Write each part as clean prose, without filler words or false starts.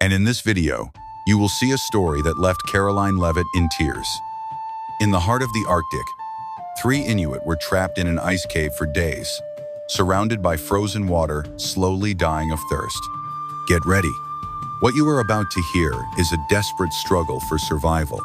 And in this video, you will see a story that left Karoline Leavitt in tears. In the heart of the Arctic, 3 Inuit were trapped in an ice cave for days, surrounded by frozen water, slowly dying of thirst. Get ready. What you are about to hear is a desperate struggle for survival,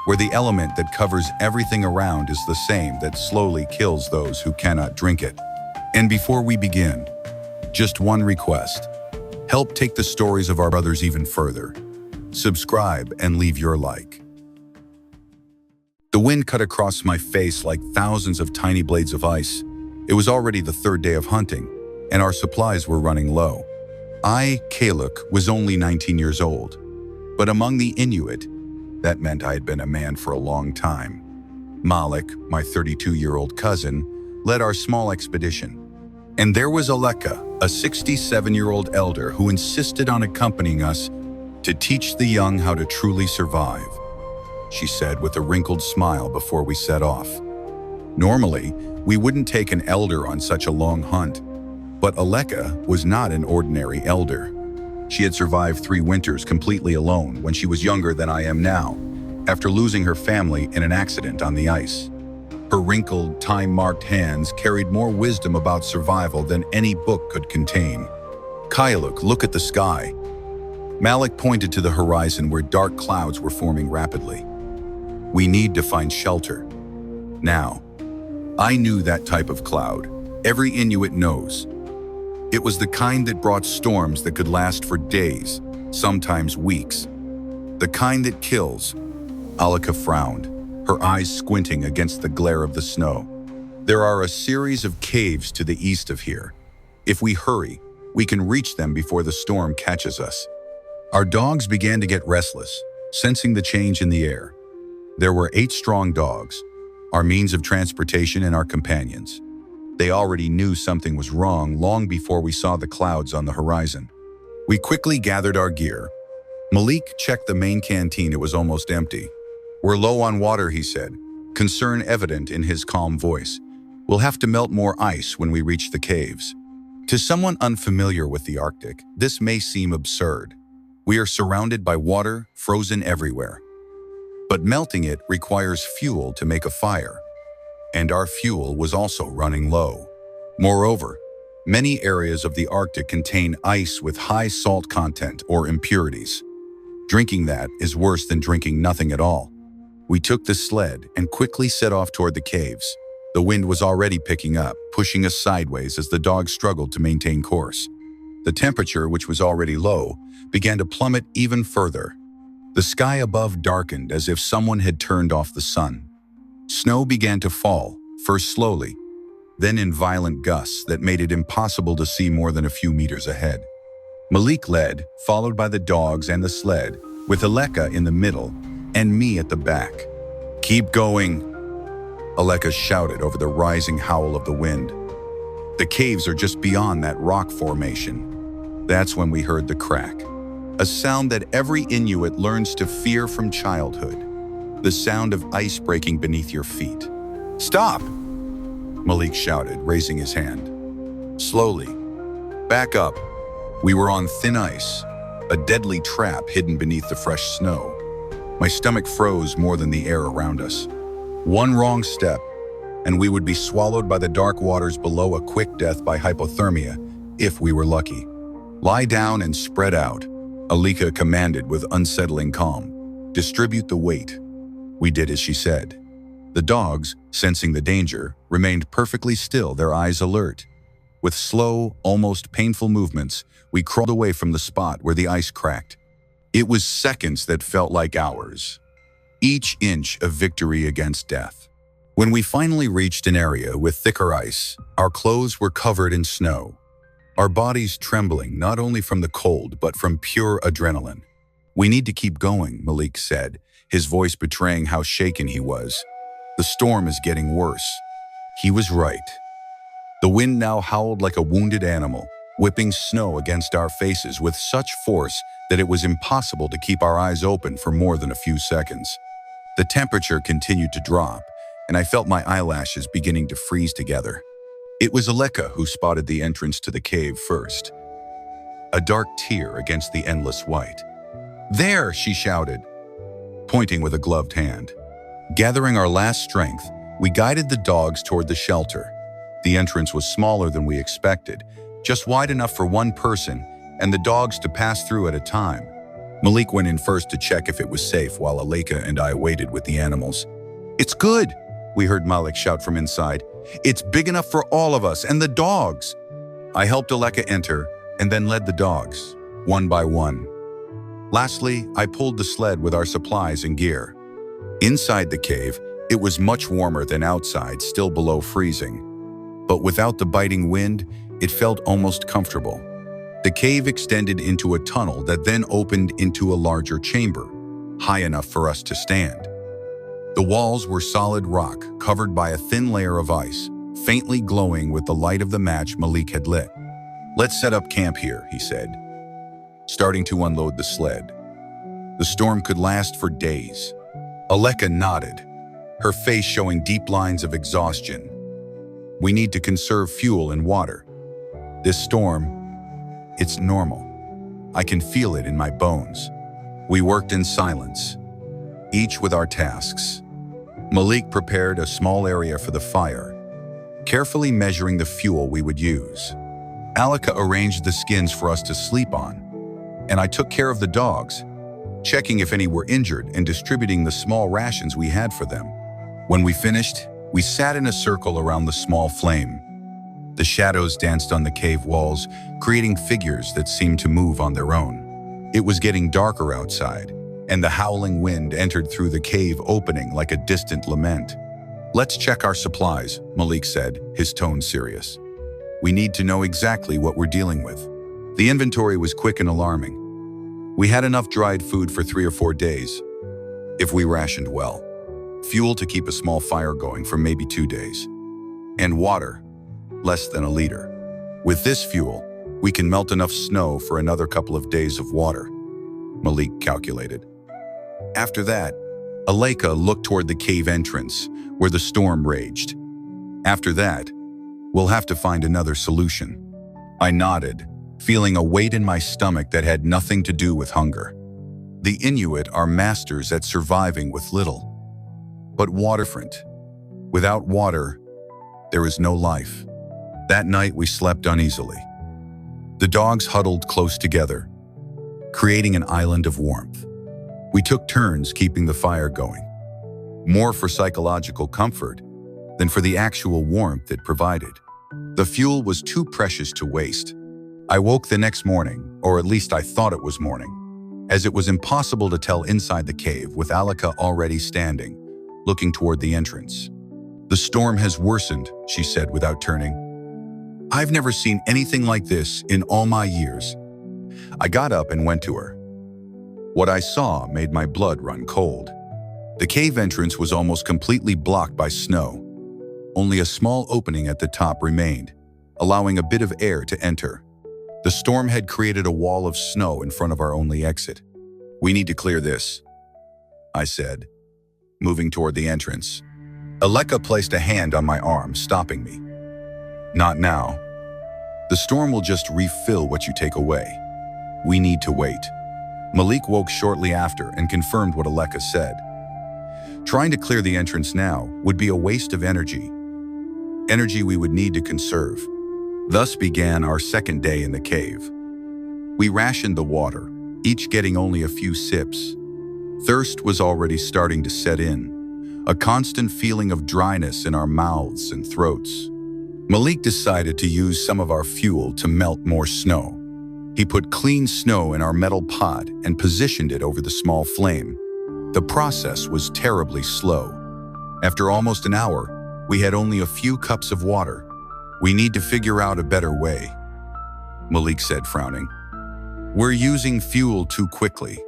where the element that covers everything around is the same that slowly kills those who cannot drink it. And before we begin, just one request. Help take the stories of our brothers even further. Subscribe and leave your like. The wind cut across my face like thousands of tiny blades of ice. It was already the 3rd day of hunting, and our supplies were running low. I, Kaluk, was only 19 years old, but among the Inuit, that meant I had been a man for a long time. Malik, my 32-year-old cousin, led our small expedition. And there was Aleka, a 67-year-old elder who insisted on accompanying us to teach the young how to truly survive, she said with a wrinkled smile before we set off. Normally, we wouldn't take an elder on such a long hunt, but Aleka was not an ordinary elder. She had survived 3 winters completely alone when she was younger than I am now, after losing her family in an accident on the ice. Her wrinkled, time-marked hands carried more wisdom about survival than any book could contain. Kailuk, look at the sky. Malik pointed to the horizon where dark clouds were forming rapidly. We need to find shelter. Now, I knew that type of cloud. Every Inuit knows. It was the kind that brought storms that could last for days, sometimes weeks. The kind that kills. Aleka frowned, her eyes squinting against the glare of the snow. There are a series of caves to the east of here. If we hurry, we can reach them before the storm catches us. Our dogs began to get restless, sensing the change in the air. There were 8 strong dogs, our means of transportation and our companions. They already knew something was wrong long before we saw the clouds on the horizon. We quickly gathered our gear. Malik checked the main canteen. It was almost empty. We're low on water, he said, concern evident in his calm voice. We'll have to melt more ice when we reach the caves. To someone unfamiliar with the Arctic, this may seem absurd. We are surrounded by water, frozen everywhere. But melting it requires fuel to make a fire. And our fuel was also running low. Moreover, many areas of the Arctic contain ice with high salt content or impurities. Drinking that is worse than drinking nothing at all. We took the sled and quickly set off toward the caves. The wind was already picking up, pushing us sideways as the dogs struggled to maintain course. The temperature, which was already low, began to plummet even further. The sky above darkened as if someone had turned off the sun. Snow began to fall, first slowly, then in violent gusts that made it impossible to see more than a few meters ahead. Malik led, followed by the dogs and the sled, with Aleka in the middle and me at the back. Keep going, Aleka shouted over the rising howl of the wind. The caves are just beyond that rock formation. That's when we heard the crack, a sound that every Inuit learns to fear from childhood, the sound of ice breaking beneath your feet. Stop, Malik shouted, raising his hand. Slowly. Back up. We were on thin ice, a deadly trap hidden beneath the fresh snow. My stomach froze more than the air around us. One wrong step, and we would be swallowed by the dark waters below, a quick death by hypothermia, if we were lucky. Lie down and spread out, Aleka commanded with unsettling calm. Distribute the weight. We did as she said. The dogs, sensing the danger, remained perfectly still, their eyes alert. With slow, almost painful movements, we crawled away from the spot where the ice cracked. It was seconds that felt like hours. Each inch a victory against death. When we finally reached an area with thicker ice, our clothes were covered in snow. Our bodies trembling not only from the cold, but from pure adrenaline. We need to keep going, Malik said, his voice betraying how shaken he was. The storm is getting worse. He was right. The wind now howled like a wounded animal, whipping snow against our faces with such force that it was impossible to keep our eyes open for more than a few seconds. The temperature continued to drop, and I felt my eyelashes beginning to freeze together. It was Aleka who spotted the entrance to the cave first. A dark tear against the endless white. "There!" she shouted, pointing with a gloved hand. Gathering our last strength, we guided the dogs toward the shelter. The entrance was smaller than we expected, just wide enough for one person and the dogs to pass through at a time. Malik went in first to check if it was safe while Aleka and I waited with the animals. "It's good," we heard Malik shout from inside. "It's big enough for all of us and the dogs." I helped Aleka enter and then led the dogs, one by one. Lastly, I pulled the sled with our supplies and gear. Inside the cave, it was much warmer than outside, still below freezing. But without the biting wind, it felt almost comfortable. The cave extended into a tunnel that then opened into a larger chamber, high enough for us to stand. The walls were solid rock, covered by a thin layer of ice, faintly glowing with the light of the match Malik had lit. "Let's set up camp here," he said, starting to unload the sled. The storm could last for days. Aleka nodded, her face showing deep lines of exhaustion. "We need to conserve fuel and water. This storm, it's normal. I can feel it in my bones." We worked in silence, each with our tasks. Malik prepared a small area for the fire, carefully measuring the fuel we would use. Aleka arranged the skins for us to sleep on, and I took care of the dogs, checking if any were injured and distributing the small rations we had for them. When we finished, we sat in a circle around the small flame. The shadows danced on the cave walls, creating figures that seemed to move on their own. It was getting darker outside, and the howling wind entered through the cave opening like a distant lament. "Let's check our supplies," Malik said, his tone serious. "We need to know exactly what we're dealing with." The inventory was quick and alarming. We had enough dried food for 3 or 4 days, if we rationed well. Fuel to keep a small fire going for maybe 2 days. And water, less than a liter. With this fuel, we can melt enough snow for another couple of days of water, Malik calculated. After that, Aleka looked toward the cave entrance, where the storm raged. "After that, we'll have to find another solution." I nodded, feeling a weight in my stomach that had nothing to do with hunger. The Inuit are masters at surviving with little. But waterfront. Without water, there is no life. That night we slept uneasily. The dogs huddled close together, creating an island of warmth. We took turns keeping the fire going, more for psychological comfort than for the actual warmth it provided. The fuel was too precious to waste. I woke the next morning, or at least I thought it was morning, as it was impossible to tell inside the cave with Aleka already standing, looking toward the entrance. "The storm has worsened," she said without turning. "I've never seen anything like this in all my years." I got up and went to her. What I saw made my blood run cold. The cave entrance was almost completely blocked by snow. Only a small opening at the top remained, allowing a bit of air to enter. The storm had created a wall of snow in front of our only exit. "We need to clear this," I said, moving toward the entrance. Aleka placed a hand on my arm, stopping me. "Not now. The storm will just refill what you take away. We need to wait." Malik woke shortly after and confirmed what Aleka said. Trying to clear the entrance now would be a waste of energy we would need to conserve. Thus began our second day in the cave. We rationed the water, each getting only a few sips. Thirst was already starting to set in, a constant feeling of dryness in our mouths and throats. Malik decided to use some of our fuel to melt more snow. He put clean snow in our metal pot and positioned it over the small flame. The process was terribly slow. After almost an hour, we had only a few cups of water. "We need to figure out a better way," Malik said, frowning. "We're using fuel too quickly."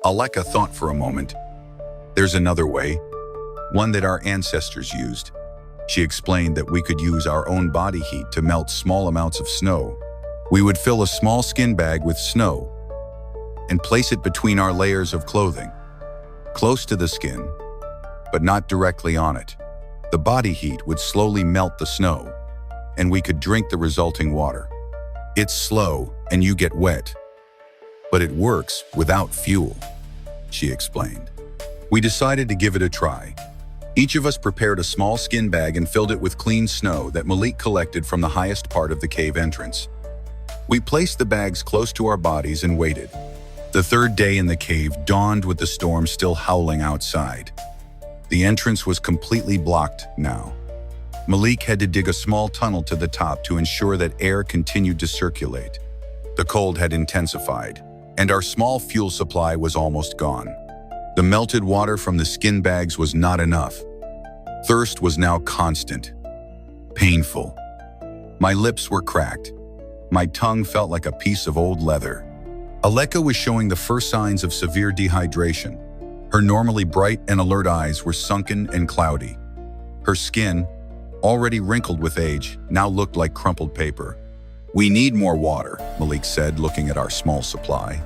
Aleka thought for a moment. "There's another way, one that our ancestors used." She explained that we could use our own body heat to melt small amounts of snow. We would fill a small skin bag with snow and place it between our layers of clothing, close to the skin, but not directly on it. The body heat would slowly melt the snow, and we could drink the resulting water. "It's slow, and you get wet," But it works without fuel, she explained. We decided to give it a try. Each of us prepared a small skin bag and filled it with clean snow that Malik collected from the highest part of the cave entrance. We placed the bags close to our bodies and waited. The third day in the cave dawned with the storm still howling outside. The entrance was completely blocked now. Malik had to dig a small tunnel to the top to ensure that air continued to circulate. The cold had intensified, and our small fuel supply was almost gone. The melted water from the skin bags was not enough. Thirst was now constant, painful. My lips were cracked. My tongue felt like a piece of old leather. Aleka was showing the first signs of severe dehydration. Her normally bright and alert eyes were sunken and cloudy. Her skin, already wrinkled with age, now looked like crumpled paper. We need more water, Malik said, looking at our small supply.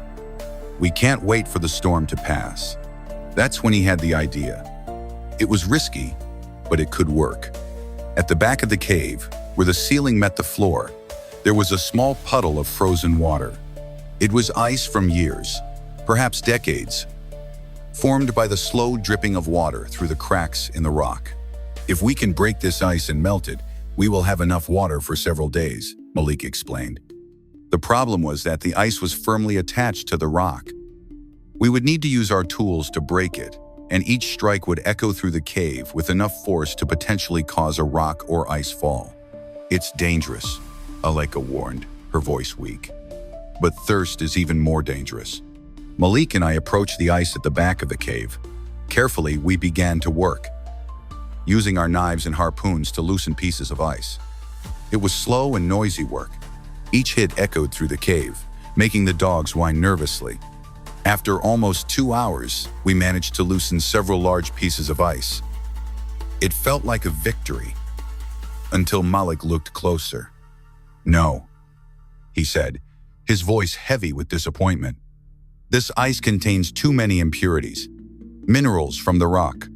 We can't wait for the storm to pass. That's when he had the idea. It was risky, but it could work. At the back of the cave, where the ceiling met the floor, there was a small puddle of frozen water. It was ice from years, perhaps decades, formed by the slow dripping of water through the cracks in the rock. If we can break this ice and melt it, we will have enough water for several days, Malik explained. The problem was that the ice was firmly attached to the rock. We would need to use our tools to break it, and each strike would echo through the cave with enough force to potentially cause a rock or ice fall. It's dangerous, Aleka warned, her voice weak. But thirst is even more dangerous. Malik and I approached the ice at the back of the cave. Carefully, we began to work, using our knives and harpoons to loosen pieces of ice. It was slow and noisy work. Each hit echoed through the cave, making the dogs whine nervously. After almost 2 hours, we managed to loosen several large pieces of ice. It felt like a victory, until Malik looked closer. No, he said, his voice heavy with disappointment. This ice contains too many impurities, minerals from the rock.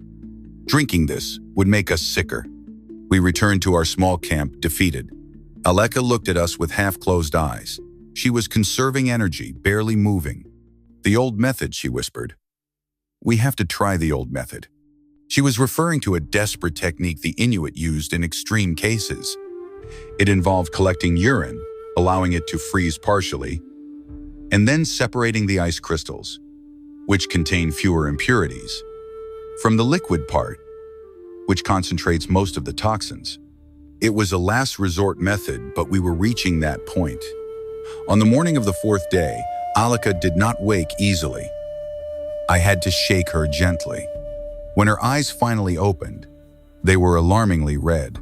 Drinking this would make us sicker. We returned to our small camp, defeated. Aleka looked at us with half-closed eyes. She was conserving energy, barely moving. The old method, she whispered. We have to try the old method. She was referring to a desperate technique the Inuit used in extreme cases. It involved collecting urine, allowing it to freeze partially, and then separating the ice crystals, which contain fewer impurities, from the liquid part, which concentrates most of the toxins. It was a last resort method, but we were reaching that point. On the morning of the fourth day, Aleka did not wake easily. I had to shake her gently. When her eyes finally opened, they were alarmingly red.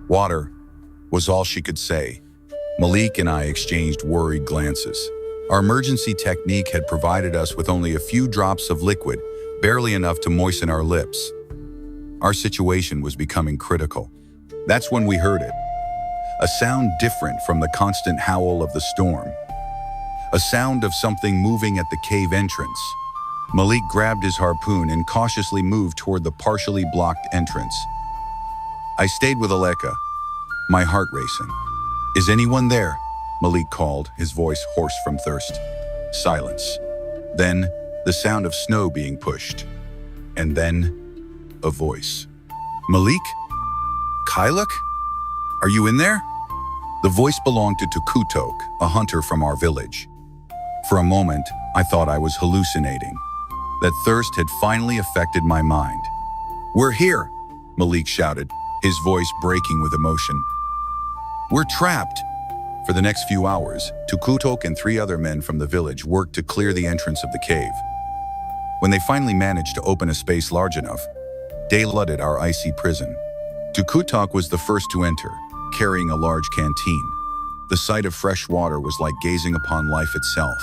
Water was all she could say. Malik and I exchanged worried glances. Our emergency technique had provided us with only a few drops of liquid, barely enough to moisten our lips. Our situation was becoming critical. That's when we heard it. A sound different from the constant howl of the storm. A sound of something moving at the cave entrance. Malik grabbed his harpoon and cautiously moved toward the partially blocked entrance. I stayed with Aleka, my heart racing. Is anyone there? Malik called, his voice hoarse from thirst. Silence. Then, the sound of snow being pushed. And then, a voice. Malik? Kyluk? Are you in there? The voice belonged to Tukutok, a hunter from our village. For a moment, I thought I was hallucinating. That thirst had finally affected my mind. We're here, Malik shouted, his voice breaking with emotion. We're trapped. For the next few hours, Tukutok and 3 other men from the village worked to clear the entrance of the cave. When they finally managed to open a space large enough, they flooded our icy prison. Tukutok was the first to enter, carrying a large canteen. The sight of fresh water was like gazing upon life itself.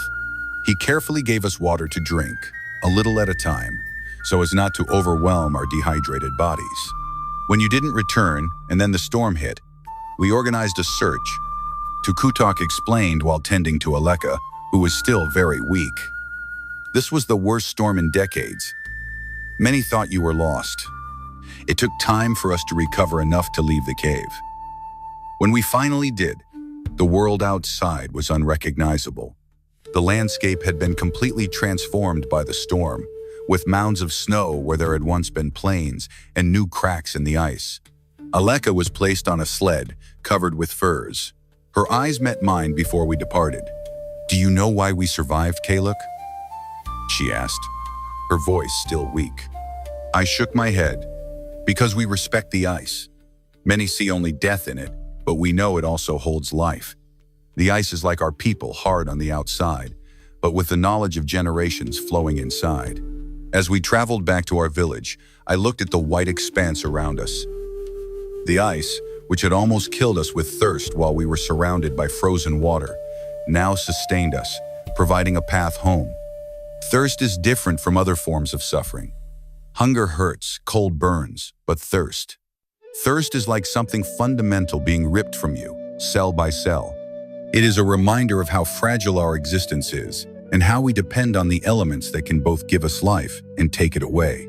He carefully gave us water to drink, a little at a time, so as not to overwhelm our dehydrated bodies. When you didn't return, and then the storm hit, we organized a search. Tukutok explained while tending to Aleka, who was still very weak. This was the worst storm in decades. Many thought you were lost. It took time for us to recover enough to leave the cave. When we finally did, the world outside was unrecognizable. The landscape had been completely transformed by the storm, with mounds of snow where there had once been plains and new cracks in the ice. Aleka was placed on a sled, covered with furs. Her eyes met mine before we departed. "Do you know why we survived, Kaluk?" she asked, her voice still weak. I shook my head. "Because we respect the ice. Many see only death in it, but we know it also holds life. The ice is like our people, hard on the outside, but with the knowledge of generations flowing inside." As we traveled back to our village, I looked at the white expanse around us. The ice, which had almost killed us with thirst while we were surrounded by frozen water, now sustained us, providing a path home. Thirst is different from other forms of suffering. Hunger hurts, cold burns, but thirst is like something fundamental being ripped from you, cell by cell. It is a reminder of how fragile our existence is and how we depend on the elements that can both give us life and take it away.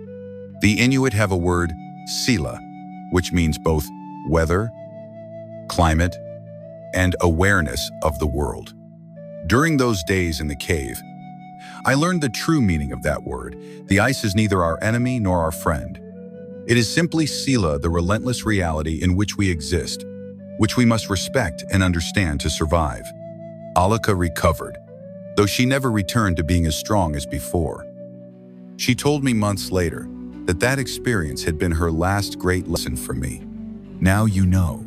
The Inuit have a word, sila, which means both weather, climate, and awareness of the world. During those days in the cave, I learned the true meaning of that word. The ice is neither our enemy nor our friend. It is simply sila, the relentless reality in which we exist, which we must respect and understand to survive. Aleka recovered, though she never returned to being as strong as before. She told me months later that that experience had been her last great lesson for me. "Now you know,"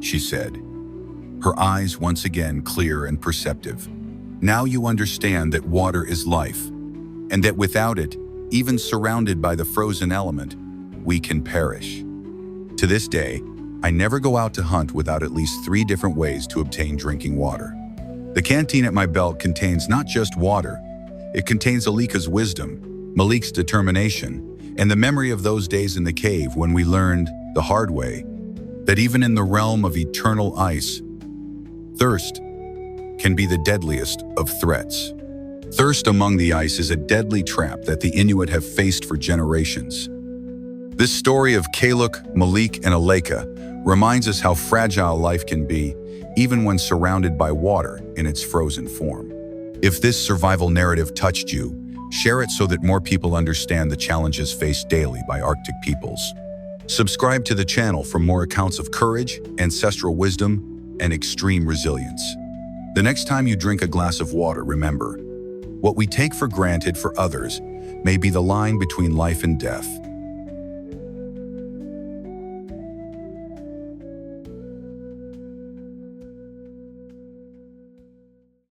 she said, her eyes once again clear and perceptive. "Now you understand that water is life, and that without it, even surrounded by the frozen element, we can perish." To this day, I never go out to hunt without at least 3 different ways to obtain drinking water. The canteen at my belt contains not just water, it contains Aleka's wisdom, Malik's determination, and the memory of those days in the cave when we learned, the hard way, that even in the realm of eternal ice, thirst can be the deadliest of threats. Thirst among the ice is a deadly trap that the Inuit have faced for generations. This story of Kaluk, Malik, and Aleka reminds us how fragile life can be, even when surrounded by water in its frozen form. If this survival narrative touched you, share it so that more people understand the challenges faced daily by Arctic peoples. Subscribe to the channel for more accounts of courage, ancestral wisdom, and extreme resilience. The next time you drink a glass of water, remember, what we take for granted for others may be the line between life and death.